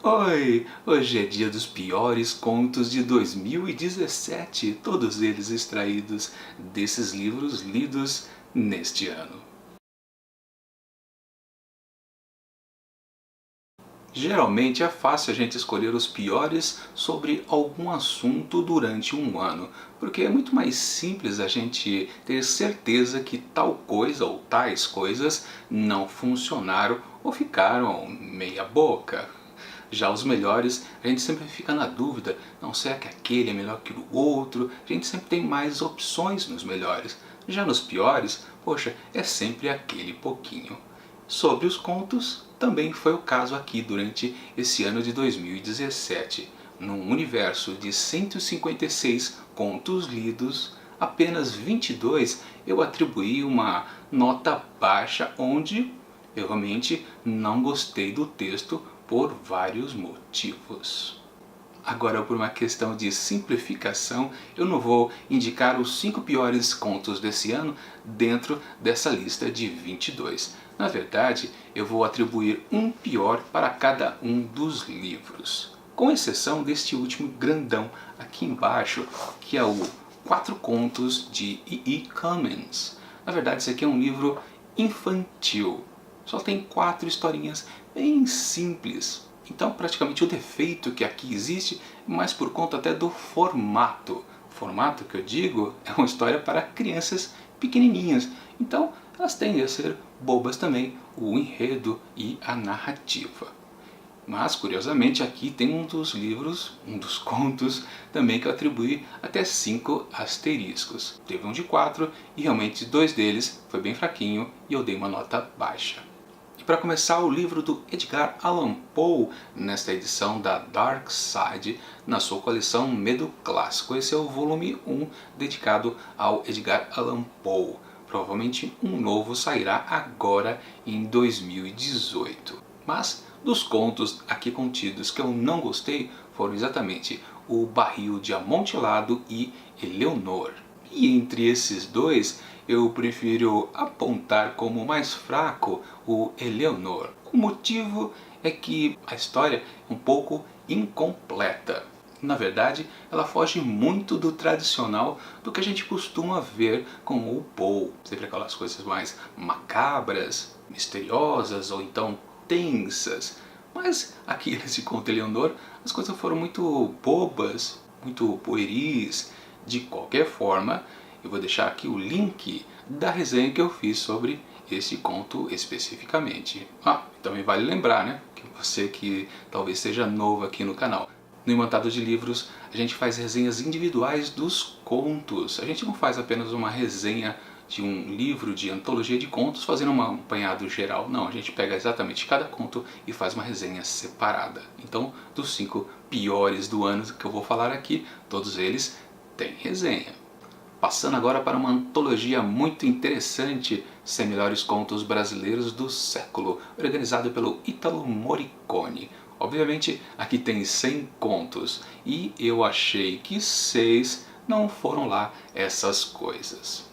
Oi! Hoje é dia dos piores contos de 2017, todos eles extraídos desses livros lidos neste ano. Geralmente é fácil a gente escolher os piores sobre algum assunto durante um ano, porque é muito mais simples a gente ter certeza que tal coisa ou tais coisas não funcionaram ou ficaram meia boca. Já os melhores, a gente sempre fica na dúvida, não será que aquele é melhor que o outro? A gente sempre tem mais opções nos melhores. Já nos piores, poxa, é sempre aquele pouquinho. Sobre os contos, também foi o caso aqui durante esse ano de 2017. Num universo de 156 contos lidos, apenas 22 eu atribuí uma nota baixa, onde eu realmente não gostei do texto por vários motivos. Agora, por uma questão de simplificação, eu não vou indicar os 5 piores contos desse ano dentro dessa lista de 22. Na verdade, eu vou atribuir um pior para cada um dos livros. Com exceção deste último grandão aqui embaixo, que é o 4 Contos de E.E. Cummings. Na verdade, esse aqui é um livro infantil. Só tem 4 historinhas bem simples. Então, praticamente o defeito que aqui existe é mais por conta até do formato. O formato que eu digo é uma história para crianças pequenininhas. Então, elas tendem a ser bobas também, o enredo e a narrativa. Mas, curiosamente, aqui tem um dos livros, um dos contos, também que eu atribuí até 5 asteriscos. Teve um de 4 e realmente 2 deles foi bem fraquinho e eu dei uma nota baixa. E para começar, o livro do Edgar Allan Poe, nesta edição da Dark Side, na sua coleção Medo Clássico. Esse é o volume 1 dedicado ao Edgar Allan Poe. Provavelmente um novo sairá agora em 2018. Mas dos contos aqui contidos que eu não gostei foram exatamente O Barril de Amontilado e Eleonor. E entre esses dois, eu prefiro apontar como mais fraco o Eleonor. O motivo é que a história é um pouco incompleta. Na verdade, ela foge muito do tradicional do que a gente costuma ver com o Poe. Sempre aquelas coisas mais macabras, misteriosas ou então tensas. Mas aqui nesse conto Eleonor, as coisas foram muito bobas, muito pueris. De qualquer forma, eu vou deixar aqui o link da resenha que eu fiz sobre esse conto especificamente. Também vale lembrar, né, que você que talvez seja novo aqui no canal, no Imantado de Livros a gente faz resenhas individuais dos contos. A gente não faz apenas uma resenha de um livro de antologia de contos fazendo um apanhado geral. Não, a gente pega exatamente cada conto e faz uma resenha separada. Então, dos 5 piores do ano que eu vou falar aqui, todos eles têm resenha. Passando agora para uma antologia muito interessante, 100 melhores contos brasileiros do século, organizado pelo Ítalo Morricone. Obviamente aqui tem 100 contos e eu achei que 6 não foram lá essas coisas.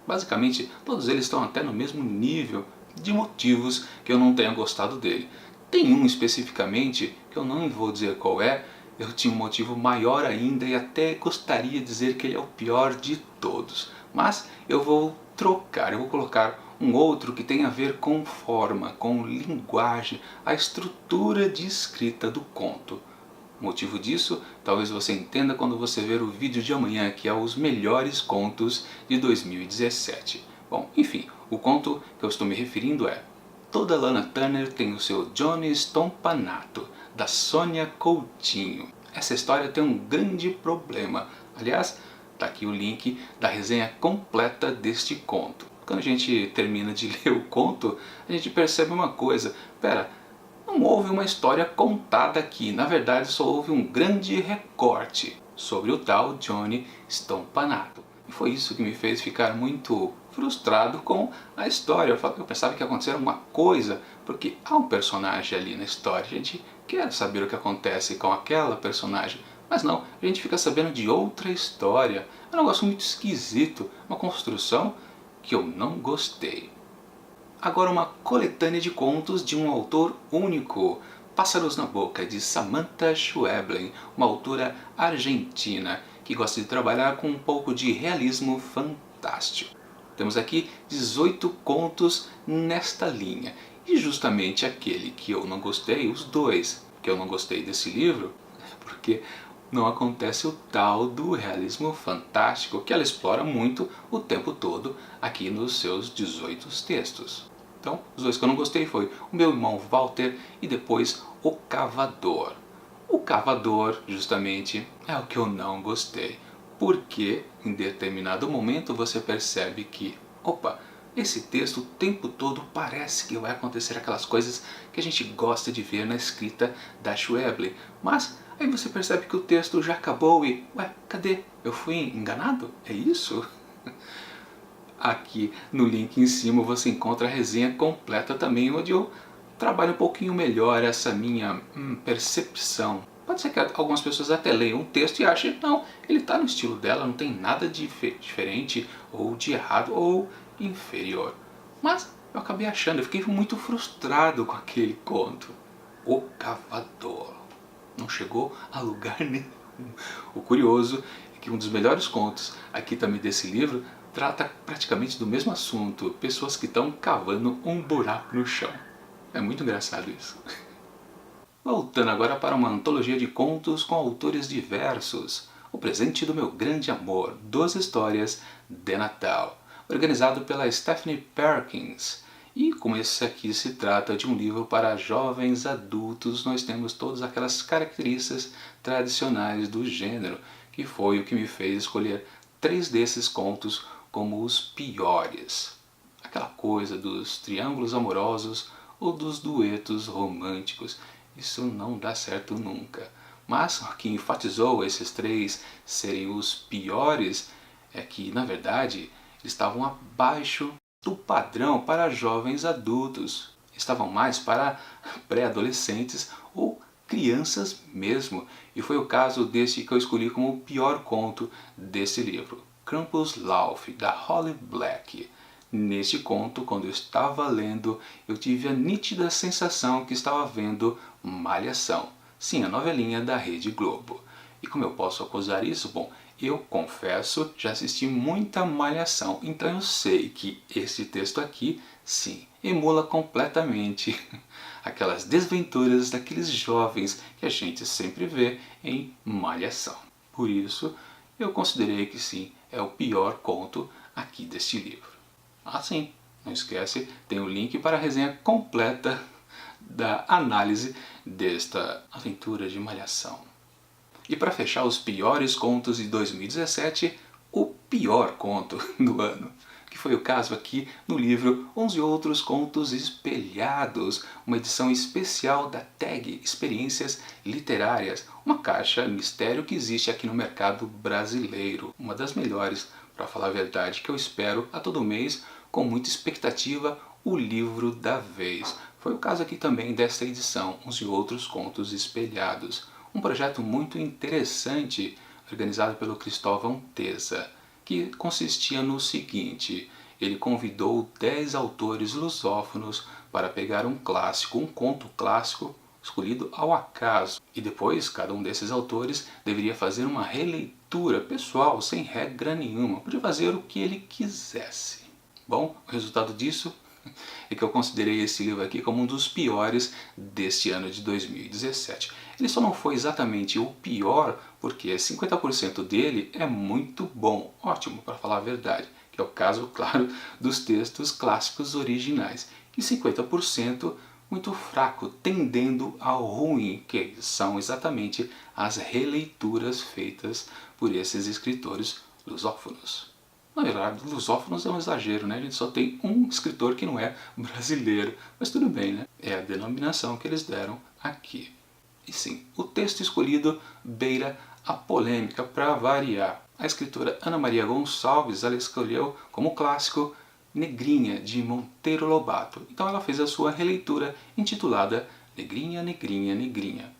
Basicamente todos eles estão até no mesmo nível de motivos que eu não tenha gostado dele. Tem um especificamente, que eu não vou dizer qual é, eu tinha um motivo maior ainda e até gostaria de dizer que ele é o pior de todos. Mas eu vou trocar, eu vou colocar um outro que tem a ver com forma, com linguagem, a estrutura de escrita do conto. O motivo disso, talvez você entenda quando você ver o vídeo de amanhã, que é os melhores contos de 2017. Bom, enfim, o conto que eu estou me referindo é Toda Lana Turner tem o seu Johnny Stompanato, da Sônia Coutinho. Essa história tem um grande problema. Aliás, está aqui o link da resenha completa deste conto. Quando a gente termina de ler o conto, a gente percebe uma coisa. Pera, não houve uma história contada aqui. Na verdade, só houve um grande recorte sobre o tal Johnny Stompanato. E foi isso que me fez ficar muito frustrado com a história. Eu pensava que ia acontecer alguma coisa, porque há um personagem ali na história. A gente quer saber o que acontece com aquela personagem. Mas não, a gente fica sabendo de outra história. É um negócio muito esquisito, uma construção que eu não gostei. Agora uma coletânea de contos de um autor único, Pássaros na Boca, de Samantha Schweblin, uma autora argentina que gosta de trabalhar com um pouco de realismo fantástico. Temos aqui 18 contos nesta linha. E justamente aquele que eu não gostei, os dois que eu não gostei desse livro, porque não acontece o tal do realismo fantástico que ela explora muito o tempo todo aqui nos seus 18 textos. Então, os dois que eu não gostei foi O Meu Irmão Walter e depois O Cavador. O Cavador, justamente, é o que eu não gostei, porque em determinado momento você percebe que, opa, esse texto o tempo todo parece que vai acontecer aquelas coisas que a gente gosta de ver na escrita da Schweblin, mas aí você percebe que o texto já acabou e, ué, cadê? Eu fui enganado? É isso? Aqui no link em cima você encontra a resenha completa também, onde eu trabalho um pouquinho melhor essa minha percepção. Pode ser que algumas pessoas até leiam um texto e achem, não, ele está no estilo dela, não tem nada de diferente, ou de errado, ou inferior. Mas eu acabei achando, eu fiquei muito frustrado com aquele conto. O Cavador. Não chegou a lugar nenhum. O curioso é que um dos melhores contos aqui também desse livro trata praticamente do mesmo assunto, pessoas que estão cavando um buraco no chão. É muito engraçado isso. Voltando agora para uma antologia de contos com autores diversos. O Presente do Meu Grande Amor, 12 histórias de Natal, organizado pela Stephanie Perkins. E como esse aqui se trata de um livro para jovens adultos, nós temos todas aquelas características tradicionais do gênero, que foi o que me fez escolher 3 desses contos como os piores. Aquela coisa dos triângulos amorosos ou dos duetos românticos. Isso não dá certo nunca. Mas o que enfatizou esses 3 serem os piores é que, na verdade, eles estavam abaixo do padrão para jovens adultos. Estavam mais para pré-adolescentes ou crianças mesmo. E foi o caso desse que eu escolhi como o pior conto desse livro. Krampuslauf, da Holly Black. Neste conto, quando eu estava lendo, eu tive a nítida sensação que estava vendo Malhação. Sim, a novelinha da Rede Globo. E como eu posso acusar isso? Bom, eu confesso, já assisti muita Malhação, então eu sei que esse texto aqui, sim, emula completamente aquelas desventuras daqueles jovens que a gente sempre vê em Malhação. Por isso, eu considerei que sim, é o pior conto aqui deste livro. Ah sim, não esquece, tem o link para a resenha completa da análise desta aventura de Malhação. E para fechar os piores contos de 2017, o pior conto do ano, que foi o caso aqui no livro 11 Outros Contos Espelhados, uma edição especial da TAG Experiências Literárias, uma caixa mistério que existe aqui no mercado brasileiro, uma das melhores, para falar a verdade, que eu espero a todo mês com muita expectativa o livro da vez. Foi o caso aqui também desta edição, 11 Outros Contos Espelhados, um projeto muito interessante organizado pelo Cristóvão Teza, que consistia no seguinte: ele convidou 10 autores lusófonos para pegar um clássico, um conto clássico escolhido ao acaso, e depois cada um desses autores deveria fazer uma releitura pessoal, sem regra nenhuma, podia fazer o que ele quisesse. Bom, o resultado disso é que eu considerei esse livro aqui como um dos piores deste ano de 2017. Ele só não foi exatamente o pior, porque 50% dele é muito bom, ótimo para falar a verdade, que é o caso, claro, dos textos clássicos originais, e 50% muito fraco, tendendo ao ruim, que são exatamente as releituras feitas por esses escritores lusófonos. Na verdade, lusófonos é um exagero, né? A gente só tem um escritor que não é brasileiro, mas tudo bem, né? É a denominação que eles deram aqui. E sim, o texto escolhido beira a polêmica para variar. A escritora Ana Maria Gonçalves, ela escolheu como clássico Negrinha, de Monteiro Lobato. Então ela fez a sua releitura intitulada Negrinha, Negrinha, Negrinha.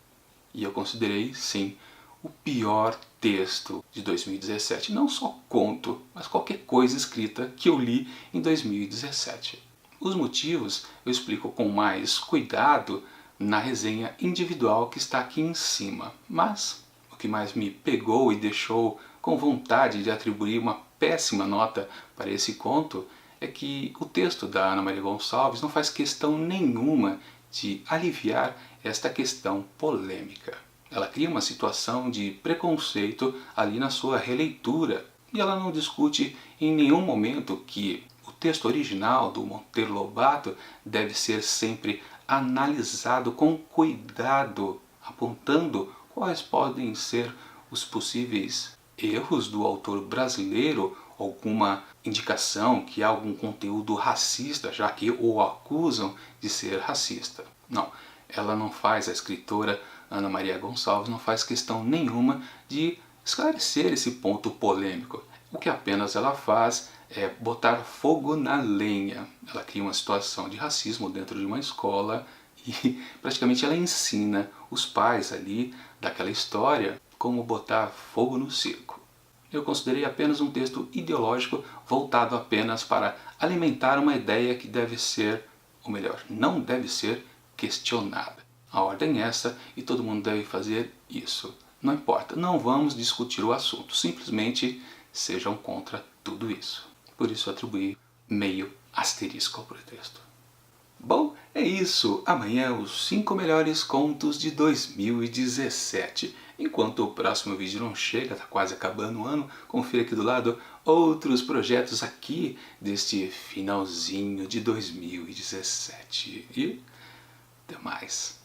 E eu considerei, sim, o pior texto de 2017. Não só conto, mas qualquer coisa escrita que eu li em 2017. Os motivos eu explico com mais cuidado na resenha individual que está aqui em cima. Mas o que mais me pegou e deixou com vontade de atribuir uma péssima nota para esse conto é que o texto da Ana Maria Gonçalves não faz questão nenhuma de aliviar esta questão polêmica. Ela cria uma situação de preconceito ali na sua releitura e ela não discute em nenhum momento que o texto original do Monteiro Lobato deve ser sempre analisado com cuidado, apontando quais podem ser os possíveis erros do autor brasileiro, alguma indicação que há algum conteúdo racista, já que o acusam de ser racista. Não, ela não faz, a escritora Ana Maria Gonçalves não faz questão nenhuma de esclarecer esse ponto polêmico. O que apenas ela faz é botar fogo na lenha. Ela cria uma situação de racismo dentro de uma escola e praticamente ela ensina os pais ali daquela história como botar fogo no circo. Eu considerei apenas um texto ideológico voltado apenas para alimentar uma ideia que deve ser, ou melhor, não deve ser questionada. A ordem é essa e todo mundo deve fazer isso. Não importa, não vamos discutir o assunto, simplesmente sejam contra tudo isso. Por isso atribuí meio asterisco ao pretexto. Bom, é isso. Amanhã os 5 melhores contos de 2017. Enquanto o próximo vídeo não chega, está quase acabando o ano, confira aqui do lado outros projetos aqui deste finalzinho de 2017. E até mais.